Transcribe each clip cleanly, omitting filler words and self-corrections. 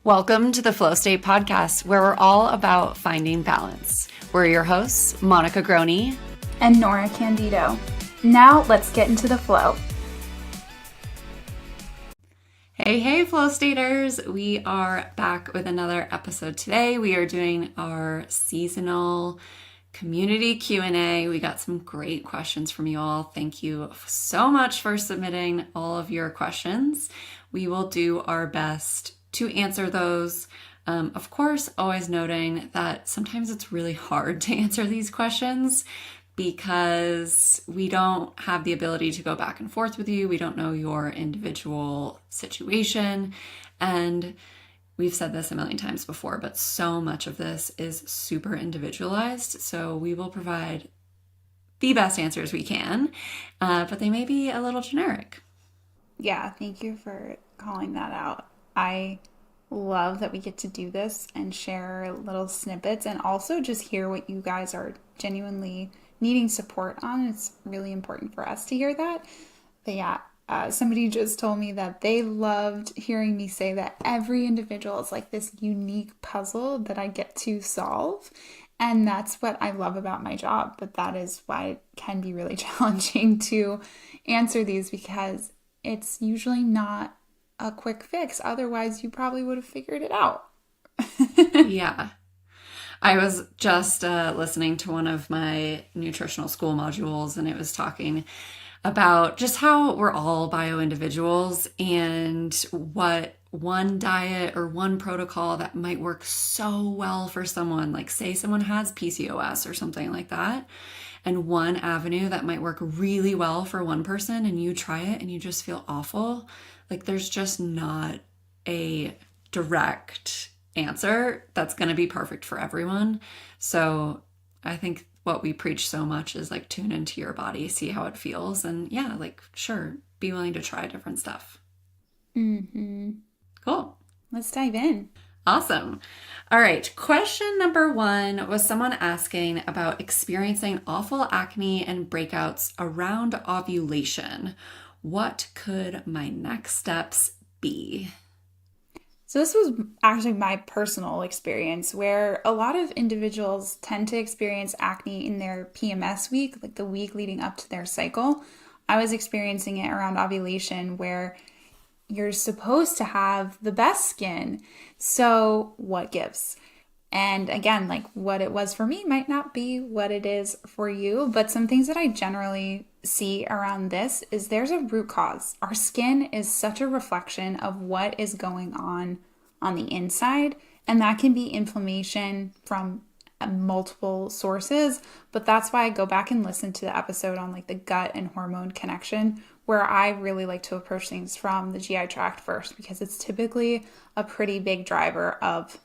Welcome to the Flow State Podcast, where we're all about finding balance. We're your hosts, Monica Groney and Nora Candido. Now let's get into the flow. Hey, Flow Staters. We are back with another episode today. We are doing our seasonal community Q&A. We got some great questions from you all. Thank you so much for submitting all of your questions. We will do our best to answer those. Of course, always noting that sometimes it's really hard to answer these questions because we don't have the ability to go back and forth with you. We don't know your individual situation. And we've said this a million times before, but so much of this is super individualized. So we will provide the best answers we can, but they may be a little generic. Yeah, thank you for calling that out. I love that we get to do this and share little snippets and also just hear what you guys are genuinely needing support on. It's really important for us to hear that. But yeah, somebody just told me that they loved hearing me say that every individual is like this unique puzzle that I get to solve. And that's what I love about my job. But that is why it can be really challenging to answer these, because it's usually not a quick fix. Otherwise, you probably would have figured it out. Yeah. I was just listening to one of my nutritional school modules, and it was talking about just how we're all bio-individuals and what one diet or one protocol that might work so well for someone, like say someone has PCOS or something like that, and one avenue that might work really well for one person, and you try it and you just feel awful. Like there's just not a direct answer that's going to be perfect for everyone. So I think what we preach so much is like tune into your body, see how it feels. And yeah, like sure, be willing to try different stuff. Mm-hmm. Cool. Let's dive in. Awesome. All right. Question number 1 was someone asking about experiencing awful acne and breakouts around ovulation. What could my next steps be? So this was actually my personal experience, where a lot of individuals tend to experience acne in their PMS week, like the week leading up to their cycle. I was experiencing it around ovulation, where you're supposed to have the best skin. So what gives? And again, like what it was for me might not be what it is for you, but some things that I generally see around this is there's a root cause. Our skin is such a reflection of what is going on the inside, and that can be inflammation from multiple sources. But that's why I go back and listen to the episode on like the gut and hormone connection, where I really like to approach things from the GI tract first, because it's typically a pretty big driver of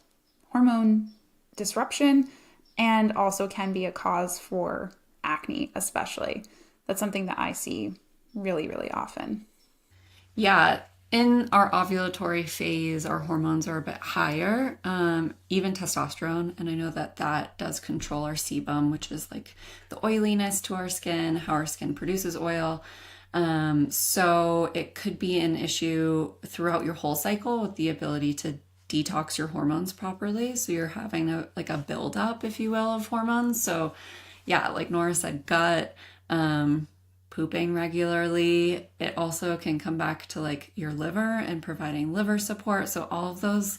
hormone disruption and also can be a cause for acne, especially. That's something that I see really, really often. Yeah. In our ovulatory phase, our hormones are a bit higher, even testosterone. And I know that that does control our sebum, which is like the oiliness to our skin, how our skin produces oil. So it could be an issue throughout your whole cycle with the ability to detox your hormones properly. So you're having a buildup, if you will, of hormones. So yeah, like Nora said, gut, pooping regularly. It also can come back to like your liver and providing liver support. So all of those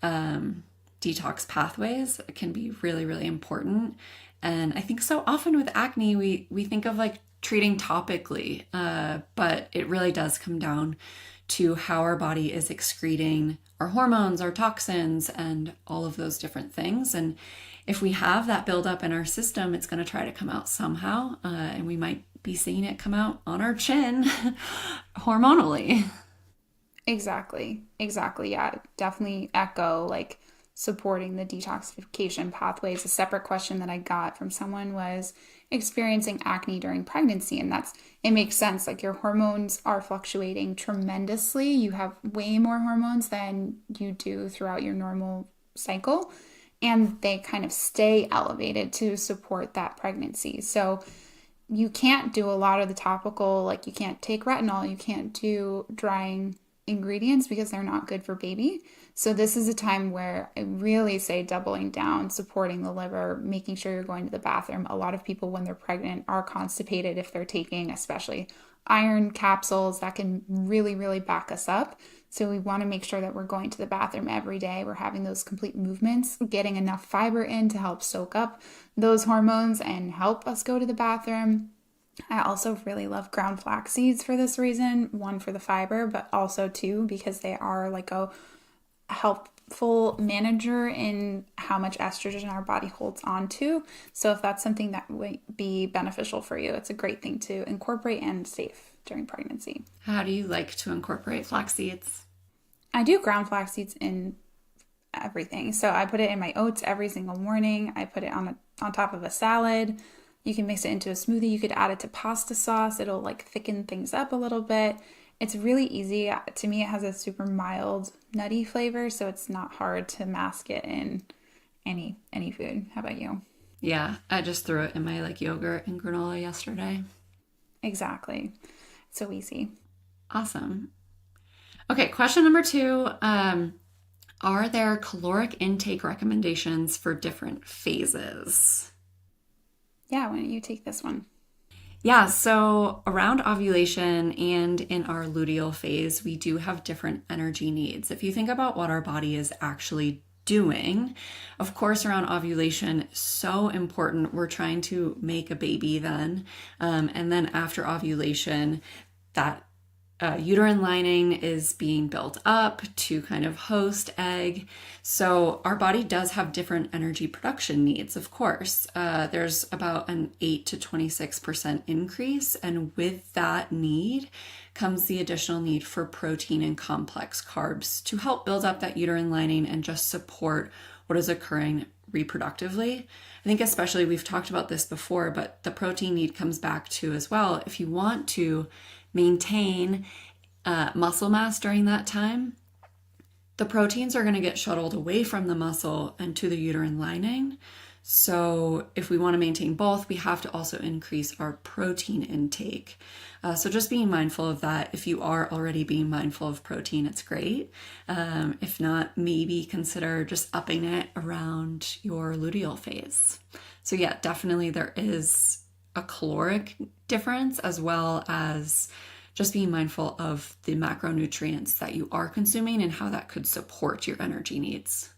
detox pathways can be really, really important. And I think so often with acne, we think of like treating topically, but it really does come down to how our body is excreting our hormones, our toxins, and all of those different things. And if we have that buildup in our system, it's going to try to come out somehow, and we might be seeing it come out on our chin hormonally. Exactly. Yeah, definitely echo like supporting the detoxification pathways. A separate question that I got from someone was experiencing acne during pregnancy, and it makes sense. Like your hormones are fluctuating tremendously. You have way more hormones than you do throughout your normal cycle, and they kind of stay elevated to support that pregnancy. So you can't do a lot of the topical, like you can't take retinol, you can't do drying ingredients because they're not good for baby. So this is a time where I really say doubling down, supporting the liver, making sure you're going to the bathroom. A lot of people when they're pregnant are constipated if they're taking especially iron capsules that can really, really back us up. So we want to make sure that we're going to the bathroom every day. We're having those complete movements, getting enough fiber in to help soak up those hormones and help us go to the bathroom. I also really love ground flax seeds for this reason. One, for the fiber, but also two, because they are like a helpful manager in how much estrogen our body holds on to. So if that's something that would be beneficial for you, it's a great thing to incorporate and safe during pregnancy. How do you like to incorporate flax seeds? I do ground flax seeds in everything. So I put it in my oats every single morning. I put it on top of a salad. You can mix it into a smoothie. You could add it to pasta sauce. It'll like thicken things up a little bit. It's really easy. To me, it has a super mild, nutty flavor, so it's not hard to mask it in any food. How about you? Yeah, I just threw it in my like yogurt and granola yesterday. Exactly. So easy. Awesome. Okay, question number 2. Are there caloric intake recommendations for different phases? Yeah, why don't you take this one? Yeah, so around ovulation and in our luteal phase, we do have different energy needs. If you think about what our body is actually doing, of course, around ovulation, so important. We're trying to make a baby then. And then after ovulation, that uterine lining is being built up to kind of host egg. So our body does have different energy production needs, of course. There's about an 8 to 26% increase. And with that need comes the additional need for protein and complex carbs to help build up that uterine lining and just support what is occurring reproductively. I think especially we've talked about this before, but the protein need comes back to as well. If you want to maintain muscle mass during that time, the proteins are going to get shuttled away from the muscle and to the uterine lining. So if we want to maintain both, we have to also increase our protein intake. So just being mindful of that. If you are already being mindful of protein, it's great. If not, maybe consider just upping it around your luteal phase. So yeah, definitely there is a caloric difference, as well as just being mindful of the macronutrients that you are consuming and how that could support your energy needs.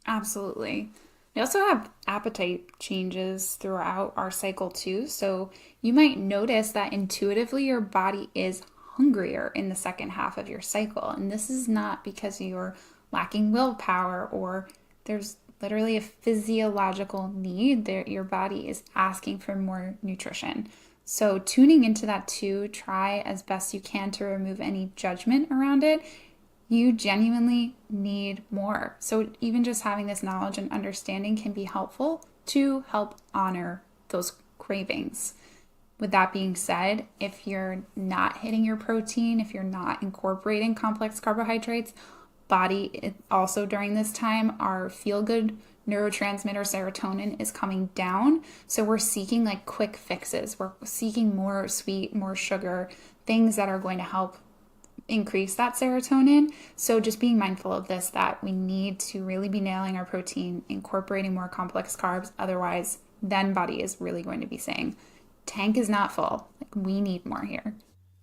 Absolutely. We also have appetite changes throughout our cycle too. So you might notice that intuitively your body is hungrier in the second half of your cycle. And this is not because you're lacking willpower or there's literally a physiological need that your body is asking for more nutrition. So tuning into that too, try as best you can to remove any judgment around it. You genuinely need more. So even just having this knowledge and understanding can be helpful to help honor those cravings. With that being said, if you're not hitting your protein, if you're not incorporating complex carbohydrates, body also during this time, our feel-good neurotransmitter serotonin is coming down. So we're seeking like quick fixes. We're seeking more sweet, more sugar, things that are going to help increase that serotonin. So just being mindful of this, that we need to really be nailing our protein, incorporating more complex carbs. Otherwise, then body is really going to be saying, tank is not full. Like, we need more here.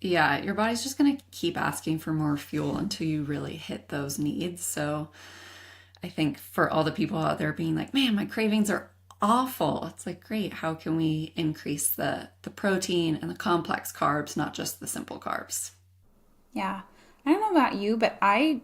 Yeah, your body's just going to keep asking for more fuel until you really hit those needs. So I think for all the people out there being like, man, my cravings are awful. It's like, great. How can we increase the protein and the complex carbs, not just the simple carbs? Yeah. I don't know about you, but I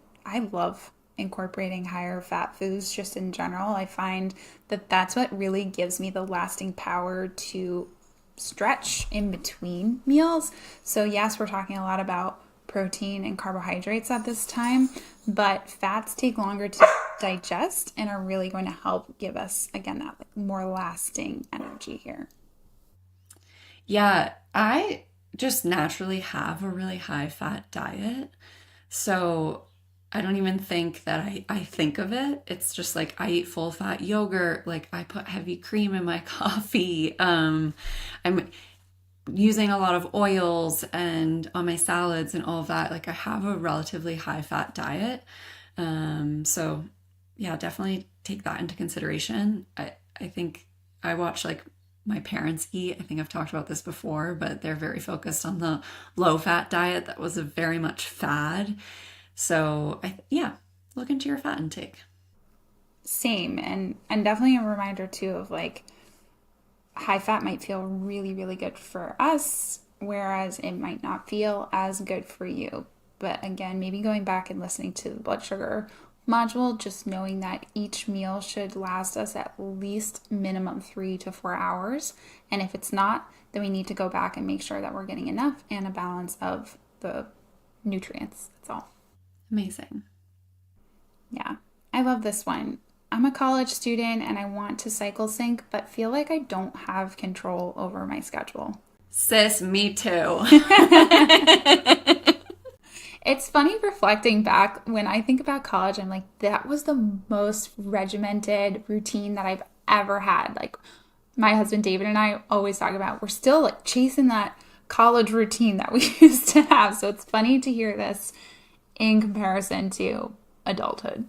love incorporating higher fat foods just in general. I find that that's what really gives me the lasting power to stretch in between meals. So yes, we're talking a lot about protein and carbohydrates at this time, but fats take longer to digest and are really going to help give us, again, that like more lasting energy here. Yeah, I just naturally have a really high fat diet. So I don't even think that I think of it. It's just like I eat full fat yogurt, like I put heavy cream in my coffee. I'm using a lot of oils and on my salads and all of that. Like I have a relatively high fat diet. So yeah, definitely take that into consideration. I think I watch like my parents eat. I think I've talked about this before, but they're very focused on the low fat diet. That was a very much fad. So yeah, look into your fat intake. Same. And definitely a reminder too of like high fat might feel really, really good for us, whereas it might not feel as good for you. But again, maybe going back and listening to the blood sugar module, just knowing that each meal should last us at least minimum 3 to 4 hours. And if it's not, then we need to go back and make sure that we're getting enough and a balance of the nutrients. That's all. Amazing. Yeah, I love this one. I'm a college student and I want to cycle sync, but feel like I don't have control over my schedule. Sis, me too. It's funny reflecting back when I think about college, I'm like, that was the most regimented routine that I've ever had. Like, my husband David and I always talk about, we're still like chasing that college routine that we used to have. So it's funny to hear this in comparison to adulthood.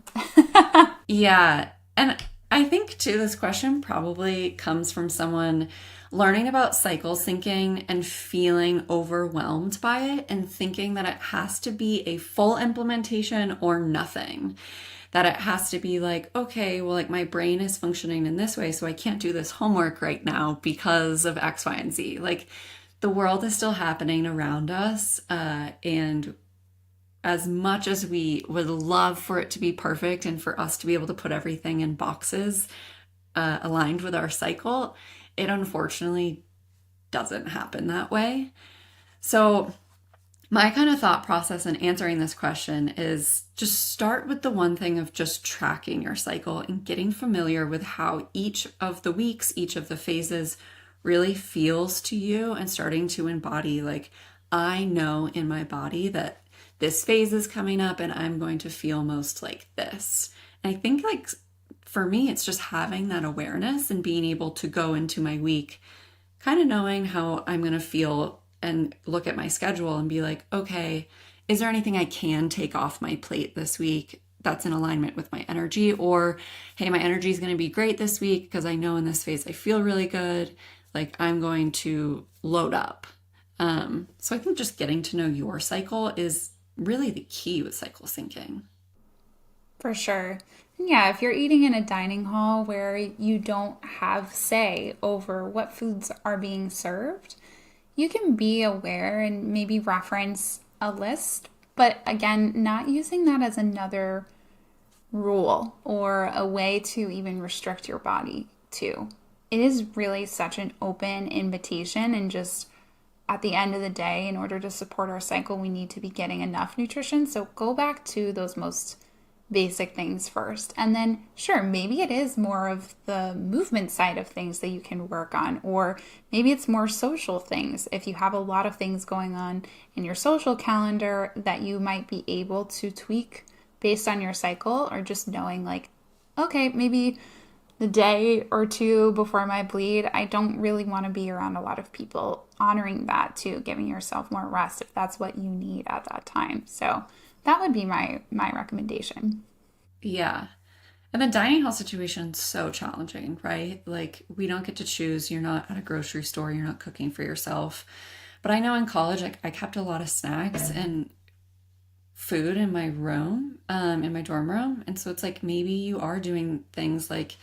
Yeah. And I think too, this question probably comes from someone learning about cycle syncing and feeling overwhelmed by it and thinking that it has to be a full implementation or nothing. That it has to be like, okay, well, like my brain is functioning in this way, so I can't do this homework right now because of X, Y, and Z. Like the world is still happening around us, and as much as we would love for it to be perfect and for us to be able to put everything in boxes aligned with our cycle, it unfortunately doesn't happen that way. So my kind of thought process in answering this question is just start with the one thing of just tracking your cycle and getting familiar with how each of the weeks, each of the phases really feels to you, and starting to embody like, I know in my body that this phase is coming up and I'm going to feel most like this. And I think like for me, it's just having that awareness and being able to go into my week kind of knowing how I'm going to feel and look at my schedule and be like, okay, is there anything I can take off my plate this week that's in alignment with my energy? Or, hey, my energy is going to be great this week because I know in this phase I feel really good. Like I'm going to load up. So I think just getting to know your cycle is really the key with cycle syncing. For sure. And yeah, if you're eating in a dining hall where you don't have say over what foods are being served, you can be aware and maybe reference a list, but again, not using that as another rule or a way to even restrict your body to. It is really such an open invitation, and just at the end of the day, in order to support our cycle, we need to be getting enough nutrition. So go back to those most basic things first. And then, sure, maybe it is more of the movement side of things that you can work on, or maybe it's more social things. If you have a lot of things going on in your social calendar that you might be able to tweak based on your cycle, or just knowing like, okay, maybe the day or two before my bleed, I don't really want to be around a lot of people. Honoring that too, giving yourself more rest if that's what you need at that time. So that would be my recommendation. Yeah. And the dining hall situation is so challenging, right? Like we don't get to choose. You're not at a grocery store. You're not cooking for yourself. But I know in college, I kept a lot of snacks and food in my room, in my dorm room. And so it's like maybe you are doing things like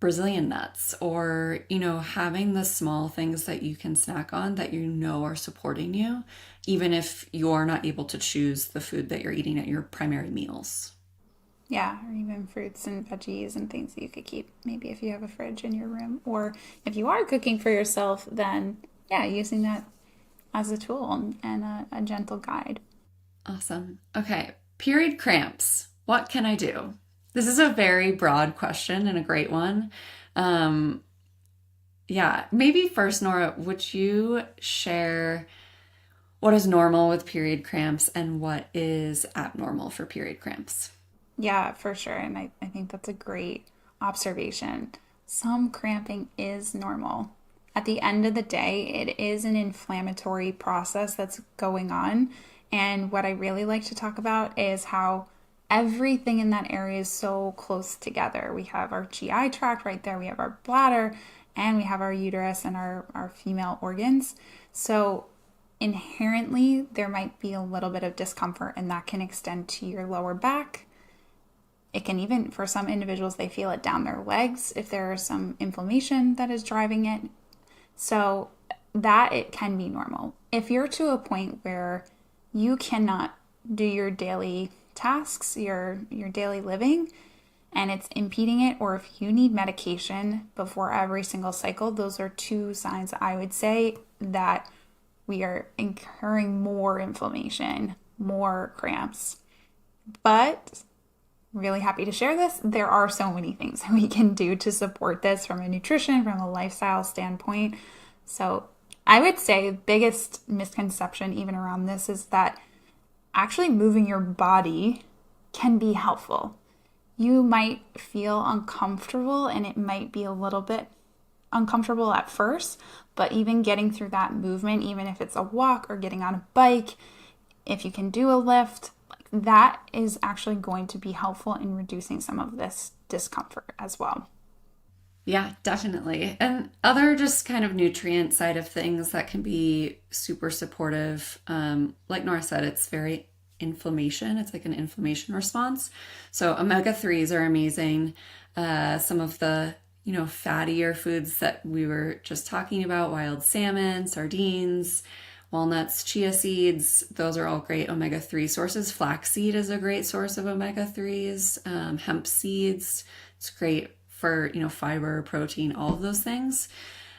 Brazilian nuts, or, having the small things that you can snack on that are supporting you, even if you're not able to choose the food that you're eating at your primary meals. Yeah, or even fruits and veggies and things that you could keep, maybe if you have a fridge in your room. Or if you are cooking for yourself, then yeah, using that as a tool and a gentle guide. Awesome. Okay. Period cramps. What can I do? This is a very broad question and a great one. Yeah, maybe first, Nora, would you share what is normal with period cramps and what is abnormal for period cramps? Yeah, for sure. And I think that's a great observation. Some cramping is normal. At the end of the day, it is an inflammatory process that's going on. And what I really like to talk about is how everything in that area is so close together. We have our GI tract right there, we have our bladder, and we have our uterus and our female organs. So inherently, there might be a little bit of discomfort, and that can extend to your lower back. It can even, for some individuals, they feel it down their legs if there is some inflammation that is driving it. So that it can be normal. If you're to a point where you cannot do your daily tasks, your daily living, and it's impeding it, or if you need medication before every single cycle, those are two signs I would say that we are incurring more inflammation, more cramps. But really happy to share this. There are so many things we can do to support this from a nutrition, from a lifestyle standpoint. So I would say the biggest misconception even around this is that actually moving your body can be helpful. You might feel uncomfortable, and it might be a little bit uncomfortable at first, but even getting through that movement, even if it's a walk or getting on a bike, if you can do a lift, that is actually going to be helpful in reducing some of this discomfort as well. Yeah, definitely. And other just kind of nutrient side of things that can be super supportive. Like Nora said, it's very inflammation. It's like an inflammation response. So omega-3s are amazing. Some of the, fattier foods that we were just talking about, wild salmon, sardines, walnuts, chia seeds, those are all great omega-3 sources. Flaxseed is a great source of omega-3s. Hemp seeds, it's great for, fiber, protein, all of those things.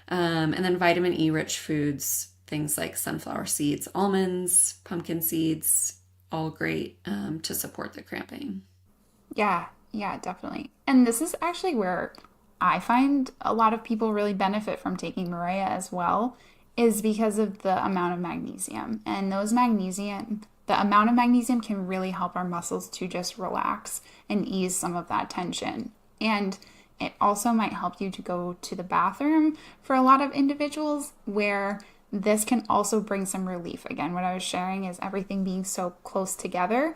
And then vitamin E rich foods, things like sunflower seeds, almonds, pumpkin seeds, all great to support the cramping. Yeah, definitely. And this is actually where I find a lot of people really benefit from taking Maria as well, is because of the amount of magnesium. And the amount of magnesium can really help our muscles to just relax and ease some of that tension. And it also might help you to go to the bathroom for a lot of individuals, where this can also bring some relief. Again, what I was sharing is everything being so close together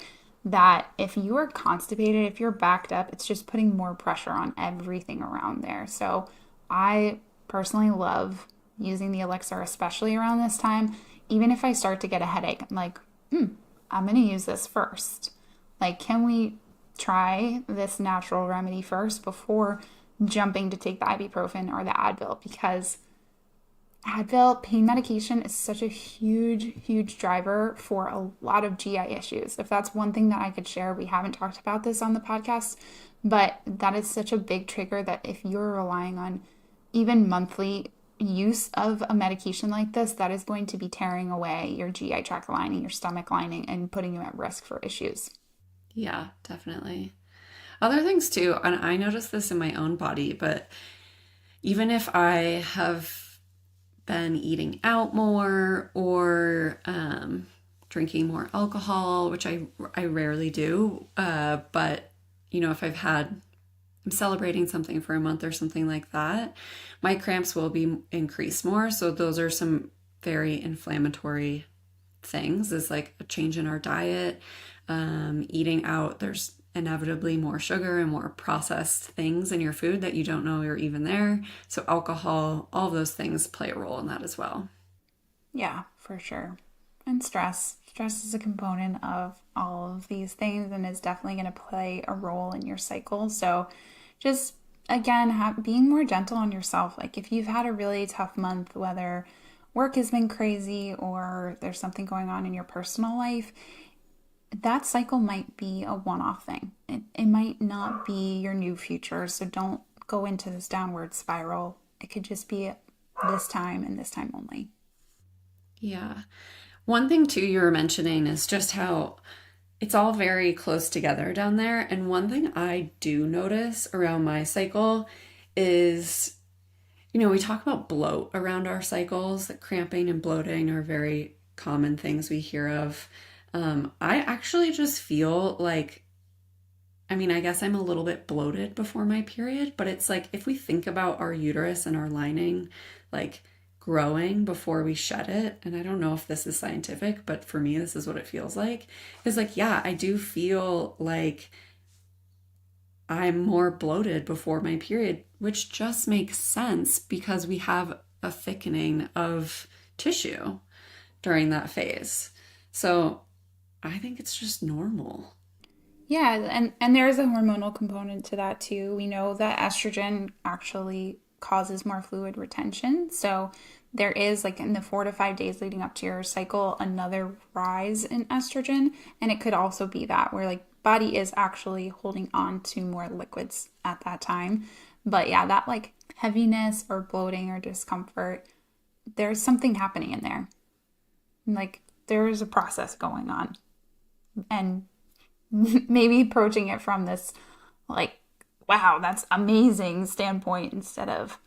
that if you are constipated, if you're backed up, it's just putting more pressure on everything around there. So I personally love using the elixir, especially around this time. Even if I start to get a headache, I'm like, I'm going to use this first. Like, can we try this natural remedy first before jumping to take the ibuprofen or the Advil? Because Advil, pain medication, is such a huge driver for a lot of GI issues. If that's one thing that I could share, we haven't talked about this on the podcast, but that is such a big trigger that if you're relying on even monthly use of a medication like this, that is going to be tearing away your GI tract lining, your stomach lining, and putting you at risk for issues. Yeah, definitely. Other things too, and I noticed this in my own body, but even if I have been eating out more or drinking more alcohol, which I rarely do, but if I'm celebrating something for a month or something like that, my cramps will be increased more. So those are some very inflammatory things, is like a change in our diet, eating out. There's inevitably more sugar and more processed things in your food that you don't know are even there. So alcohol, all of those things play a role in that as well. Yeah, for sure. And stress. Stress is a component of all of these things and is definitely going to play a role in your cycle. So just, again, being more gentle on yourself. Like, if you've had a really tough month, whether work has been crazy or there's something going on in your personal life, that cycle might be a one-off thing. It might not be your new future. So don't go into this downward spiral. It could just be this time and this time only. Yeah. One thing too you were mentioning is just how it's all very close together down there. And one thing I do notice around my cycle is, we talk about bloat around our cycles, that cramping and bloating are very common things we hear of. I actually just feel like, I guess I'm a little bit bloated before my period, but it's like, if we think about our uterus and our lining, like growing before we shed it, and I don't know if this is scientific, but for me, this is what it feels like, is like, yeah, I do feel like I'm more bloated before my period, which just makes sense because we have a thickening of tissue during that phase. So I think it's just normal. Yeah, and there is a hormonal component to that too. We know that estrogen actually causes more fluid retention. So there is, like, in the 4 to 5 days leading up to your cycle, another rise in estrogen. And it could also be that where, like, body is actually holding on to more liquids at that time. But yeah, that like heaviness or bloating or discomfort, there's something happening in there. Like, there is a process going on. And maybe approaching it from this, like, wow, that's amazing standpoint, instead of,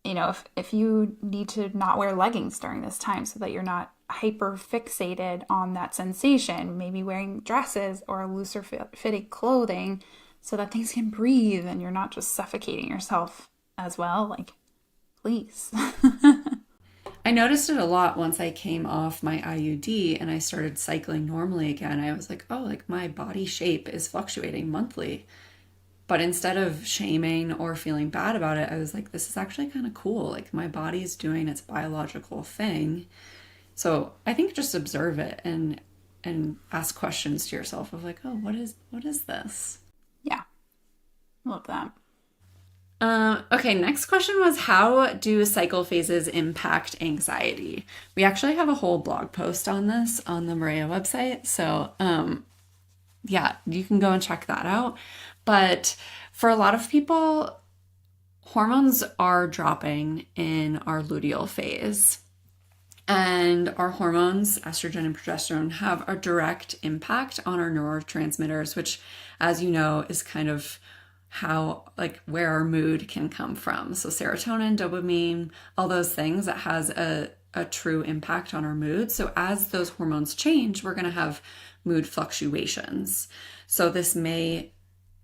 if you need to not wear leggings during this time so that you're not hyper fixated on that sensation, maybe wearing dresses or looser fitting clothing so that things can breathe and you're not just suffocating yourself as well. Like, please. I noticed it a lot once I came off my IUD and I started cycling normally again. I was like, oh, like my body shape is fluctuating monthly. But instead of shaming or feeling bad about it, I was like, this is actually kind of cool. Like my body's doing its biological thing. So I think just observe it and ask questions to yourself of like, oh, what is this? Yeah, love that. Okay, next question was, how do cycle phases impact anxiety? We actually have a whole blog post on this on the Maria website. So yeah, you can go and check that out. But for a lot of people, hormones are dropping in our luteal phase. And our hormones, estrogen and progesterone, have a direct impact on our neurotransmitters, which, as you know, is kind of how, like, where our mood can come from. So serotonin, dopamine, all those things, that has a true impact on our mood. So as those hormones change, we're going to have mood fluctuations. So this may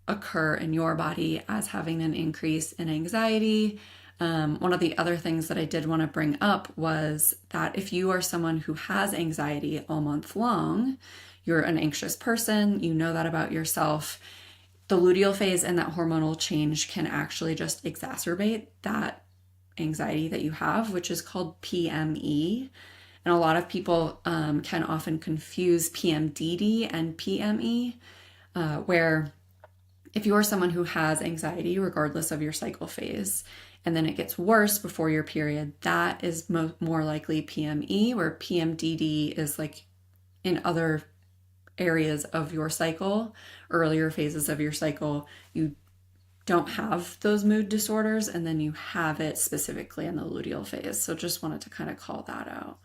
occur in your body as having an increase in anxiety. One of the other things that I did want to bring up was that if you are someone who has anxiety all month long, you're an anxious person, you know that about yourself, the luteal phase and that hormonal change can actually just exacerbate that anxiety that you have, which is called PME. And a lot of people can often confuse PMDD and PME, where if you are someone who has anxiety regardless of your cycle phase, and then it gets worse before your period, that is more likely PME, where PMDD is like in other areas of your cycle, earlier phases of your cycle, you don't have those mood disorders, and then you have it specifically in the luteal phase. So just wanted to kind of call that out.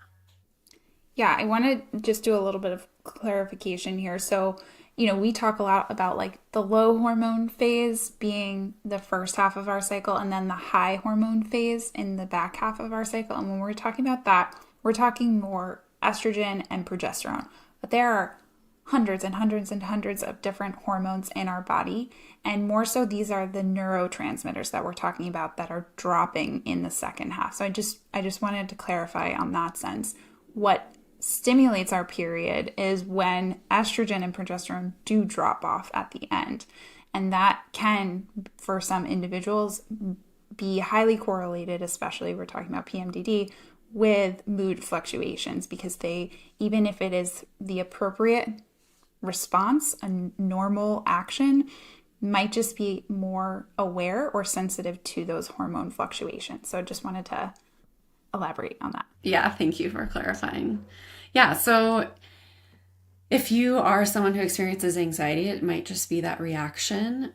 Yeah, I want to just do a little bit of clarification here. So, we talk a lot about, like, the low hormone phase being the first half of our cycle and then the high hormone phase in the back half of our cycle. And when we're talking about that, we're talking more estrogen and progesterone. But there are hundreds and hundreds and hundreds of different hormones in our body. And more so, these are the neurotransmitters that we're talking about that are dropping in the second half. So I just wanted to clarify on that sense. What stimulates our period is when estrogen and progesterone do drop off at the end. And that can, for some individuals, be highly correlated, especially we're talking about PMDD, with mood fluctuations, because they, even if it is the appropriate response, a normal action, might just be more aware or sensitive to those hormone fluctuations. So I just wanted to elaborate on that. Yeah, thank you for clarifying. Yeah, so if you are someone who experiences anxiety, it might just be that reaction,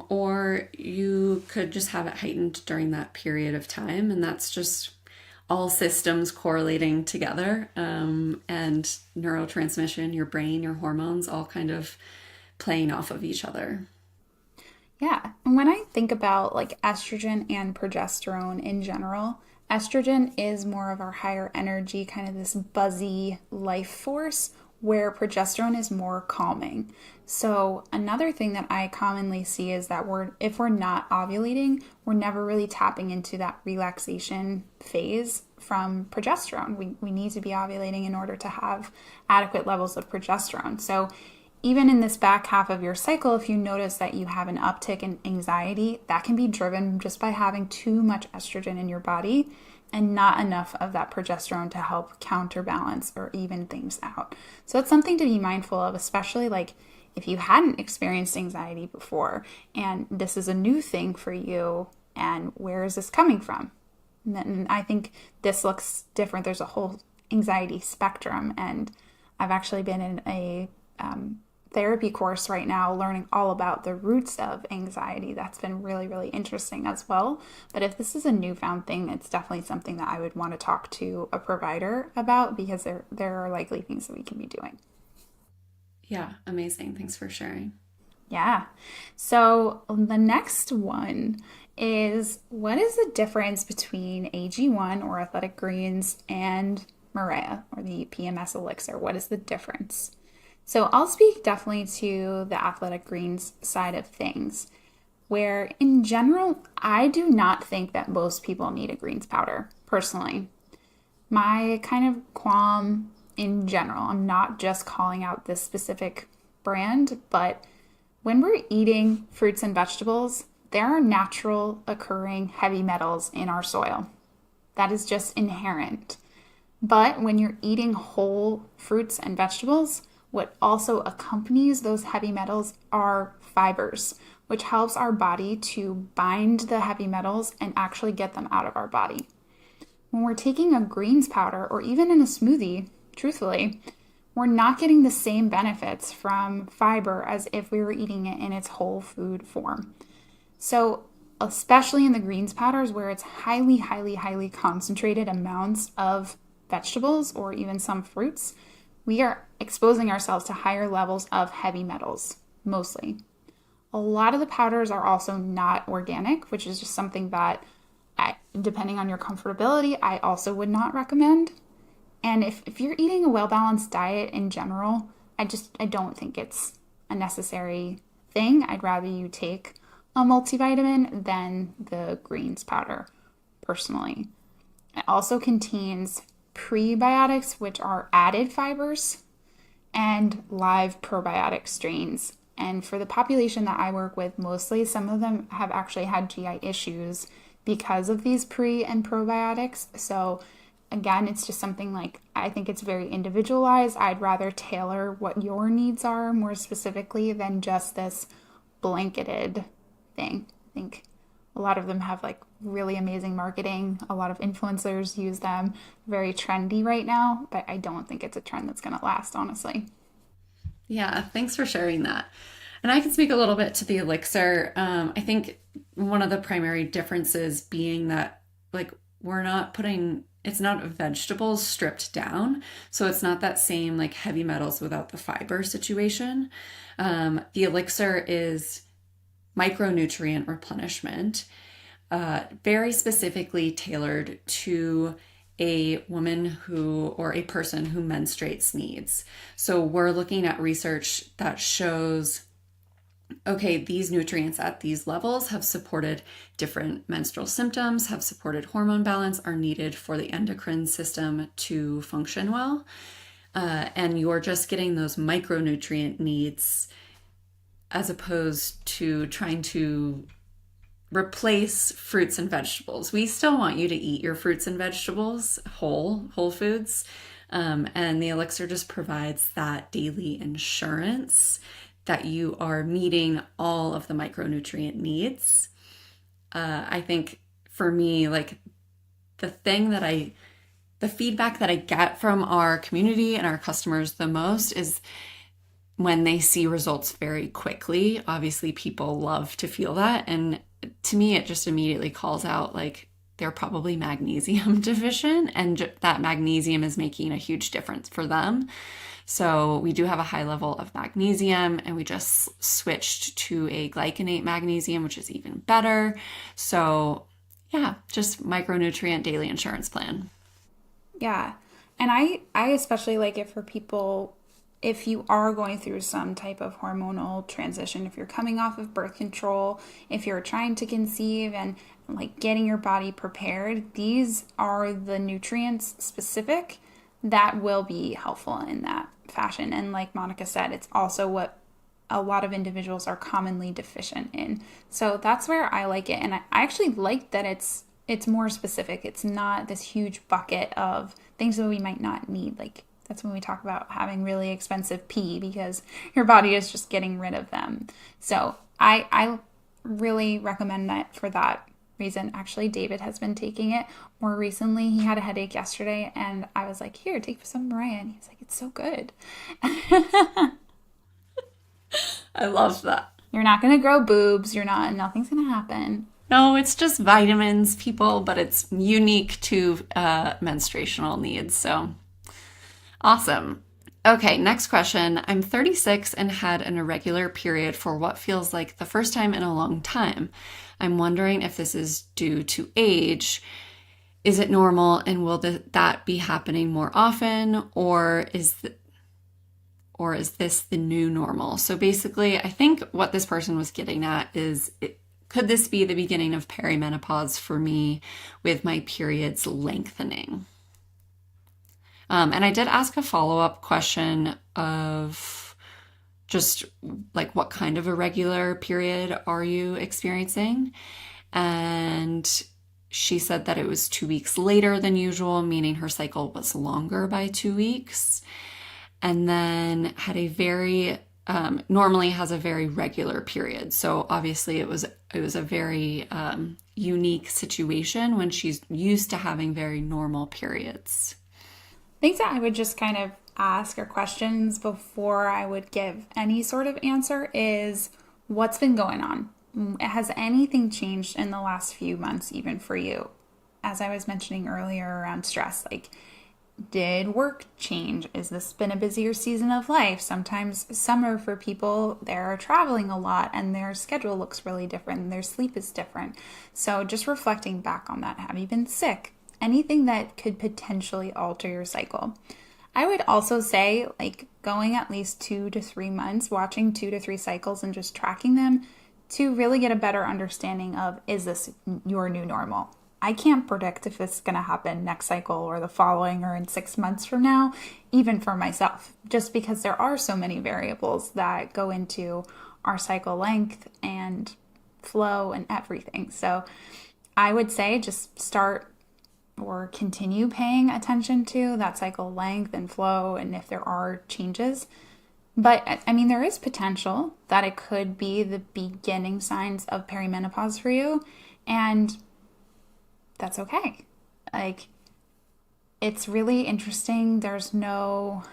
or you could just have it heightened during that period of time, and that's just all systems correlating together, and neurotransmission, your brain, your hormones, all kind of playing off of each other. Yeah, and when I think about, like, estrogen and progesterone in general, estrogen is more of our higher energy, kind of this buzzy life force, where progesterone is more calming. So another thing that I commonly see is that if we're not ovulating, we're never really tapping into that relaxation phase from progesterone. We need to be ovulating in order to have adequate levels of progesterone. So even in this back half of your cycle, if you notice that you have an uptick in anxiety, that can be driven just by having too much estrogen in your body and not enough of that progesterone to help counterbalance or even things out. So it's something to be mindful of, especially like if you hadn't experienced anxiety before and this is a new thing for you, and where is this coming from? And I think this looks different. There's a whole anxiety spectrum, and I've actually been in a therapy course right now learning all about the roots of anxiety. That's been really, really interesting as well. But if this is a newfound thing, it's definitely something that I would want to talk to a provider about, because there are likely things that we can be doing. Yeah, amazing. Thanks for sharing. Yeah. So the next one is, what is the difference between AG1 or athletic greens and Maria or the PMS elixir? What is the difference? So I'll speak definitely to the athletic greens side of things, where in general, I do not think that most people need a greens powder, personally. My kind of qualm in general, I'm not just calling out this specific brand, but when we're eating fruits and vegetables, there are natural occurring heavy metals in our soil. That is just inherent. But when you're eating whole fruits and vegetables, what also accompanies those heavy metals are fibers, which helps our body to bind the heavy metals and actually get them out of our body. When we're taking a greens powder or even in a smoothie, truthfully, we're not getting the same benefits from fiber as if we were eating it in its whole food form. So, especially in the greens powders where it's highly, highly, highly concentrated amounts of vegetables or even some fruits, we are exposing ourselves to higher levels of heavy metals, mostly. A lot of the powders are also not organic, which is just something that, depending on your comfortability, I also would not recommend. And if you're eating a well-balanced diet in general, I don't think it's a necessary thing. I'd rather you take a multivitamin than the greens powder, personally. It also contains prebiotics, which are added fibers, and live probiotic strains. And for the population that I work with, mostly some of them have actually had GI issues because of these pre and probiotics. So again, it's just something like, I think it's very individualized. I'd rather tailor what your needs are more specifically than just this blanketed thing. I think a lot of them have like really amazing marketing. A lot of influencers use them. Very trendy right now, but I don't think it's a trend that's going to last, honestly. Yeah, thanks for sharing that. And I can speak a little bit to the elixir. I think one of the primary differences being that, like, we're not putting, it's not vegetables stripped down. So it's not that same, like, heavy metals without the fiber situation. The elixir is micronutrient replenishment, very specifically tailored to a woman who or a person who menstruates needs. So we're looking at research that shows, okay, these nutrients at these levels have supported different menstrual symptoms, have supported hormone balance, are needed for the endocrine system to function well. And you're just getting those micronutrient needs as opposed to trying to replace fruits and vegetables. We still want you to eat your fruits and vegetables, whole foods. And the elixir just provides that daily insurance that you are meeting all of the micronutrient needs. I think for me, like the feedback that I get from our community and our customers the most is when they see results very quickly. Obviously, people love to feel that. And to me, it just immediately calls out like they're probably magnesium deficient, and that magnesium is making a huge difference for them. So we do have a high level of magnesium, and we just switched to a glycinate magnesium, which is even better. So yeah, just micronutrient daily insurance plan. Yeah. And I especially like it for people if you are going through some type of hormonal transition, if you're coming off of birth control, if you're trying to conceive and like getting your body prepared, these are the nutrients specific that will be helpful in that fashion. And like Monica said, it's also what a lot of individuals are commonly deficient in. So that's where I like it. And I actually like that it's more specific. It's not this huge bucket of things that we might not need. Like that's when we talk about having really expensive pee because your body is just getting rid of them. So I really recommend that for that reason. Actually, David has been taking it more recently. He had a headache yesterday and I was like, here, take some Mariah. And he's like, it's so good. I love that. You're not going to grow boobs. Nothing's going to happen. No, it's just vitamins, people, but it's unique to menstruational needs. So awesome. Okay, next question. I'm 36 and had an irregular period for what feels like the first time in a long time. I'm wondering if this is due to age. Is it normal and will that be happening more often or is this the new normal? So basically, I think what this person was getting at is, could this be the beginning of perimenopause for me with my periods lengthening? And I did ask a follow-up question of just like, what kind of irregular period are you experiencing? And she said that it was 2 weeks later than usual, meaning her cycle was longer by 2 weeks. And then had a very, normally has a very regular period. So obviously it was a very unique situation when she's used to having very normal periods. Things that I would just kind of ask or questions before I would give any sort of answer is what's been going on? Has anything changed in the last few months even for you? As I was mentioning earlier around stress, like did work change? Is this been a busier season of life? Sometimes summer for people, they're traveling a lot and their schedule looks really different and their sleep is different. So just reflecting back on that, have you been sick? Anything that could potentially alter your cycle. I would also say like going at least 2 to 3 months, watching 2 to 3 cycles and just tracking them to really get a better understanding of, is this your new normal? I can't predict if it's going to happen next cycle or the following or in 6 months from now, even for myself, just because there are so many variables that go into our cycle length and flow and everything. So I would say just start or continue paying attention to that cycle length and flow and if there are changes. But I mean, there is potential that it could be the beginning signs of perimenopause for you. And that's okay. Like, it's really interesting. There's no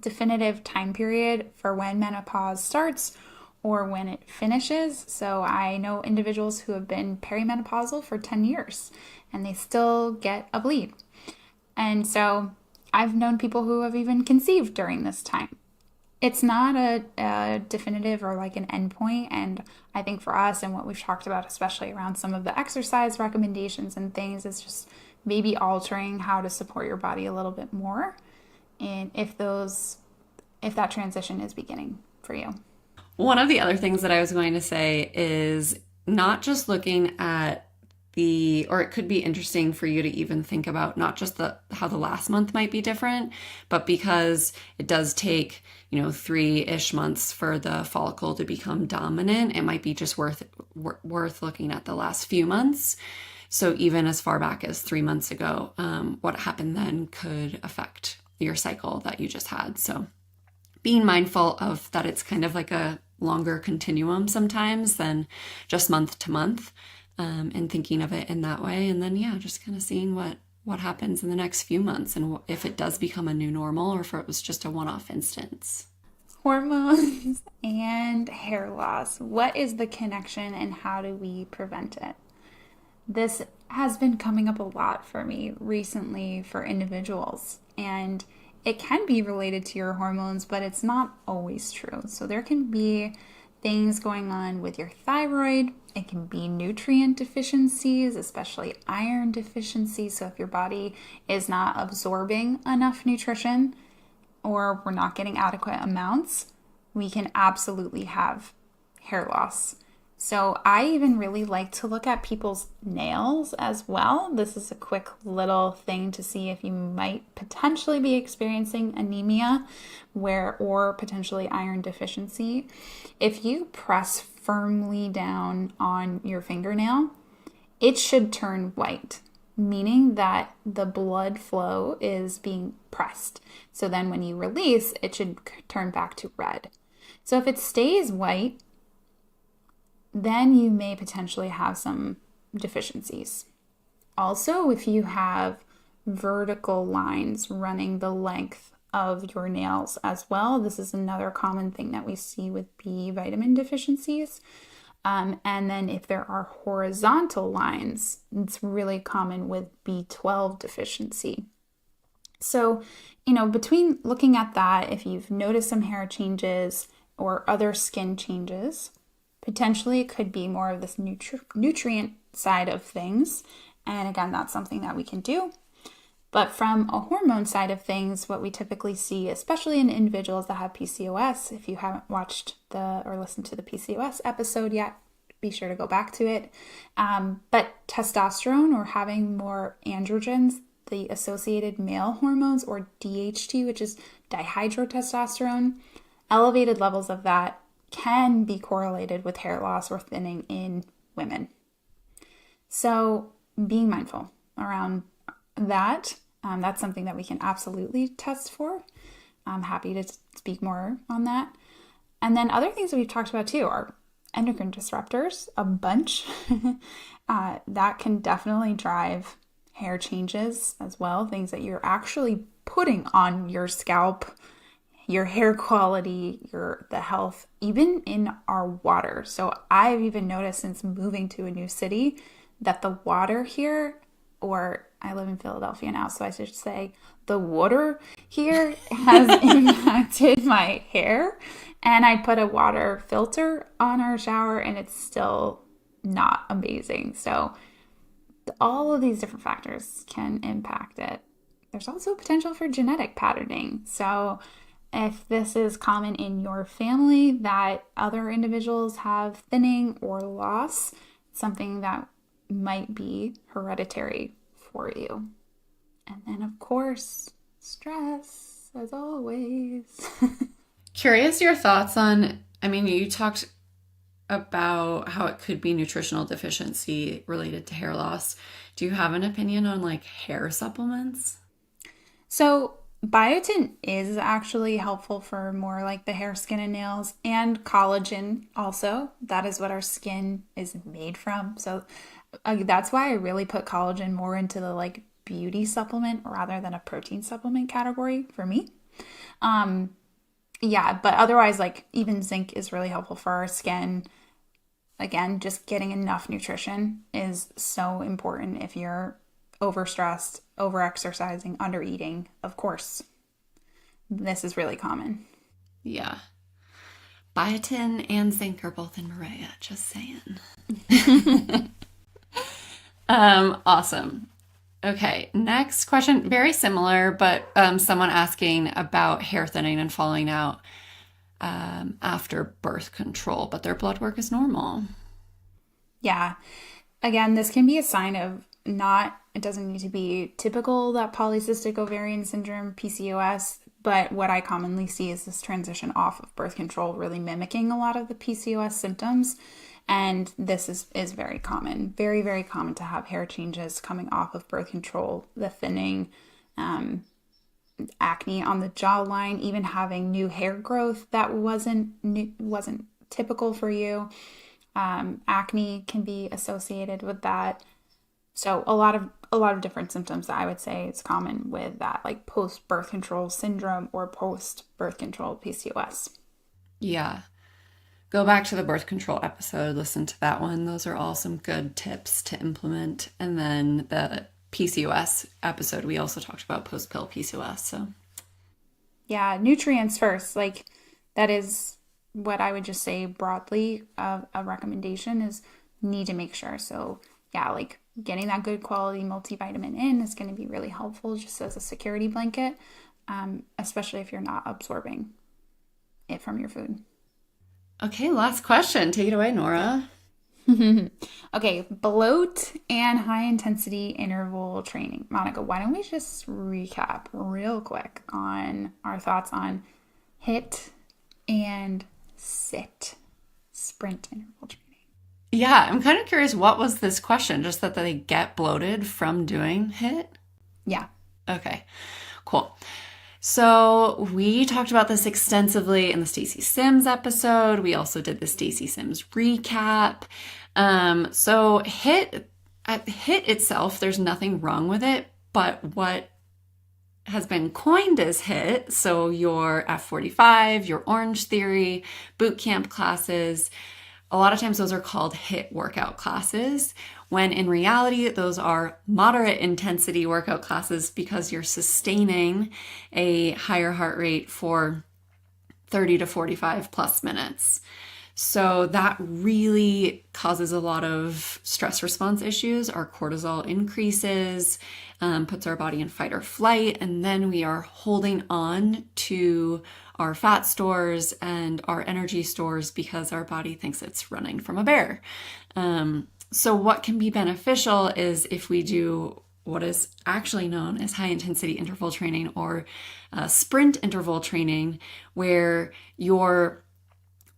definitive time period for when menopause starts or when it finishes. So I know individuals who have been perimenopausal for 10 years and they still get a bleed. And so I've known people who have even conceived during this time. It's not a definitive or like an endpoint. And I think for us and what we've talked about, especially around some of the exercise recommendations and things, is just maybe altering how to support your body a little bit more. And if that transition is beginning for you. One of the other things that I was going to say is not just looking at or it could be interesting for you to even think about not just how the last month might be different, but because it does take, 3-ish months for the follicle to become dominant, it might be just worth looking at the last few months. So even as far back as 3 months ago, what happened then could affect your cycle that you just had. So being mindful of that, it's kind of like a longer continuum sometimes than just month to month. And thinking of it in that way. And then, just kind of seeing what happens in the next few months and if it does become a new normal or if it was just a one-off instance. Hormones and hair loss. What is the connection and how do we prevent it? This has been coming up a lot for me recently for individuals. And it can be related to your hormones, but it's not always true. So there can be things going on with your thyroid. It can be nutrient deficiencies, especially iron deficiency. So if your body is not absorbing enough nutrition, or we're not getting adequate amounts, we can absolutely have hair loss. So I even really like to look at people's nails as well. This is a quick little thing to see if you might potentially be experiencing anemia or potentially iron deficiency. If you press firmly down on your fingernail, it should turn white, meaning that the blood flow is being pressed. So then when you release, it should turn back to red. So if it stays white, then you may potentially have some deficiencies. Also, if you have vertical lines running the length of your nails as well, this is another common thing that we see with B vitamin deficiencies. And then if there are horizontal lines, it's really common with B12 deficiency. So, between looking at that, if you've noticed some hair changes or other skin changes, potentially it could be more of this nutrient side of things. And again, that's something that we can do. But from a hormone side of things, what we typically see, especially in individuals that have PCOS, if you haven't watched or listened to the PCOS episode yet, be sure to go back to it. But testosterone, or having more androgens, the associated male hormones, or DHT, which is dihydrotestosterone, elevated levels of that can be correlated with hair loss or thinning in women. So being mindful around that, that's something that we can absolutely test for. I'm happy to speak more on that. And then other things that we've talked about too are endocrine disruptors, a bunch. That can definitely drive hair changes as well, things that you're actually putting on your scalp, your hair quality, the health, even in our water. So I've even noticed since moving to a new city that the water here, or I live in Philadelphia now, so I should say the water here has impacted my hair. And I put a water filter on our shower and it's still not amazing. So all of these different factors can impact it. There's also potential for genetic patterning. So if this is common in your family that other individuals have thinning or loss, it's something that might be hereditary for you. And then, of course, stress, as always. Curious your thoughts on, you talked about how it could be nutritional deficiency related to hair loss. Do you have an opinion on hair supplements? So biotin is actually helpful for more the hair, skin, and nails, and collagen also. That is what our skin is made from. So that's why I really put collagen more into the beauty supplement rather than a protein supplement category for me. Yeah, but otherwise, even zinc is really helpful for our skin. Again, just getting enough nutrition is so important if you're overstressed, overexercising, undereating. Of course, this is really common. Yeah. Biotin and zinc are both in Maria, just saying. Awesome. Okay, next question, very similar, but someone asking about hair thinning and falling out after birth control, but their blood work is normal. Yeah. Again, this can be a sign of it doesn't need to be typical, that polycystic ovarian syndrome, PCOS, but what I commonly see is this transition off of birth control really mimicking a lot of the PCOS symptoms. And this is very common, very, very common to have hair changes coming off of birth control, the thinning, acne on the jawline, even having new hair growth that wasn't typical for you. Acne can be associated with that. So a lot of different symptoms that I would say is common with that, post-birth control syndrome or post-birth control PCOS. Yeah. Go back to the birth control episode, listen to that one. Those are all some good tips to implement. And then the PCOS episode, we also talked about post-pill PCOS. So yeah, nutrients first. That is what I would just say broadly of a recommendation is need to make sure. So yeah, getting that good quality multivitamin in is going to be really helpful just as a security blanket. especially if you're not absorbing it from your food. Okay, last question. Take it away, Nora. Okay, bloat and high intensity interval training. Monica, why don't we just recap real quick on our thoughts on HIIT and SIT, sprint interval training? Yeah, I'm kind of curious, what was this question? Just that they get bloated from doing HIIT? Yeah. Okay, cool. So we talked about this extensively in the Stacey Sims episode. We also did the Stacey Sims recap. So HIIT itself, there's nothing wrong with it, but what has been coined as HIIT, so your F45, your Orange Theory, boot camp classes, a lot of times those are called HIIT workout classes, when in reality, those are moderate intensity workout classes because you're sustaining a higher heart rate for 30 to 45 plus minutes. So that really causes a lot of stress response issues. Our cortisol increases, puts our body in fight or flight, and then we are holding on to our fat stores and our energy stores because our body thinks it's running from a bear. So what can be beneficial is if we do what is actually known as high intensity interval training or sprint interval training, where your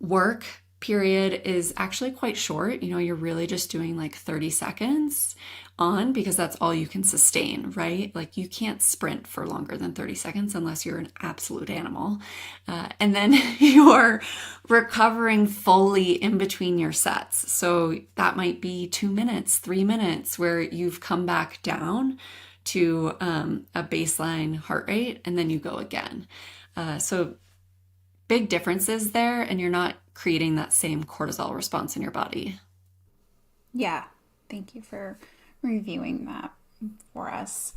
work period is actually quite short. You know, you're really just doing like 30 seconds on because that's all you can sustain, right? Like you can't sprint for longer than 30 seconds unless you're an absolute animal. And then you're recovering fully in between your sets. So that might be 2 minutes, 3 minutes where you've come back down to a baseline heart rate and then you go again. So big differences there, and you're not creating that same cortisol response in your body. Yeah. Thank you for reviewing that for us.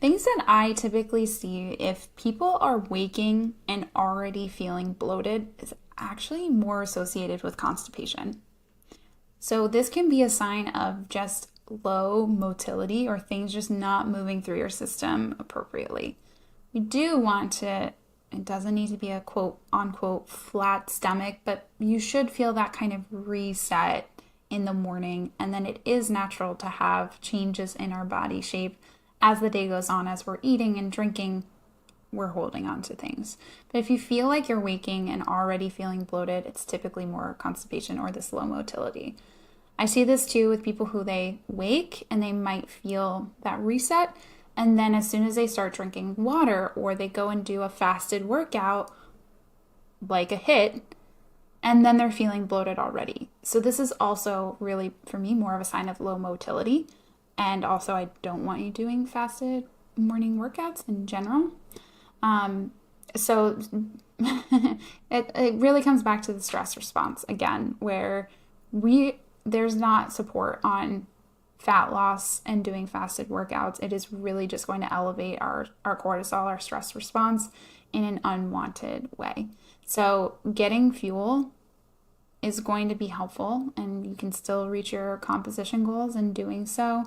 Things that I typically see if people are waking and already feeling bloated is actually more associated with constipation. So this can be a sign of just low motility or things just not moving through your system appropriately. We do want to, it doesn't need to be a quote unquote flat stomach, but you should feel that kind of reset in the morning. And then it is natural to have changes in our body shape as the day goes on, as we're eating and drinking, we're holding on to things. But if you feel like you're waking and already feeling bloated, it's typically more constipation or this low motility. I see this too with people who they wake and they might feel that reset. And then as soon as they start drinking water or they go and do a fasted workout, like a HIIT, and then they're feeling bloated already. So this is also really, for me, more of a sign of low motility. And also, I don't want you doing fasted morning workouts in general. So it really comes back to the stress response again, where there's not support on fat loss and doing fasted workouts. It is really just going to elevate our cortisol, our stress response in an unwanted way. So getting fuel is going to be helpful, and you can still reach your composition goals. In doing so,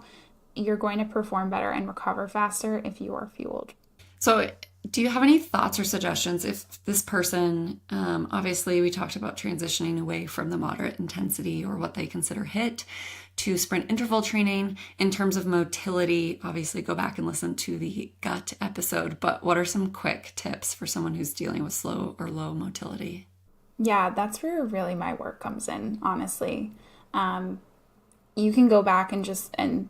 you're going to perform better and recover faster if you are fueled. So do you have any thoughts or suggestions if this person, obviously we talked about transitioning away from the moderate intensity or what they consider HIIT to sprint interval training in terms of motility? Obviously go back and listen to the gut episode, but what are some quick tips for someone who's dealing with slow or low motility? Yeah, that's where really my work comes in, honestly. You can go back and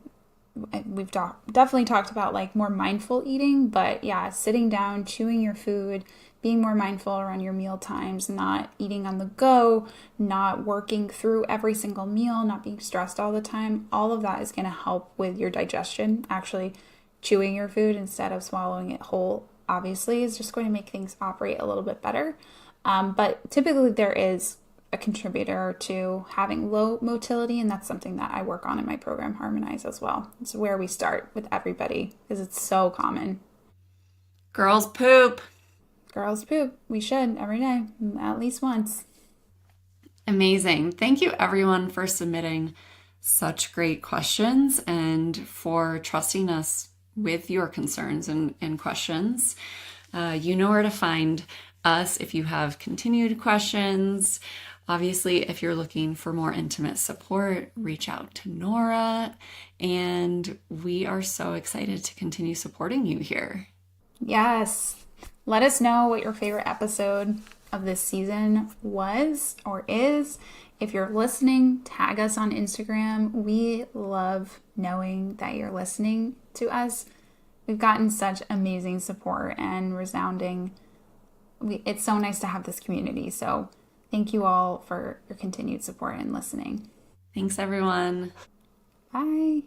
we've definitely talked about like more mindful eating, but yeah, sitting down, chewing your food, being more mindful around your meal times, not eating on the go, not working through every single meal, not being stressed all the time. All of that is going to help with your digestion. Actually, chewing your food instead of swallowing it whole, obviously, is just going to make things operate a little bit better. But typically there is a contributor to having low motility, and that's something that I work on in my program Harmonize as well. It's where we start with everybody because it's so common. Girls poop. Girls poop. We should every day, at least once. Amazing. Thank you everyone for submitting such great questions and for trusting us with your concerns and questions. You know where to find us if you have continued questions. Obviously, if you're looking for more intimate support, reach out to Norah. And we are so excited to continue supporting you here. Yes. Let us know what your favorite episode of this season was or is. If you're listening, tag us on Instagram. We love knowing that you're listening to us. We've gotten such amazing support and resounding. It's so nice to have this community. So thank you all for your continued support and listening. Thanks, everyone. Bye.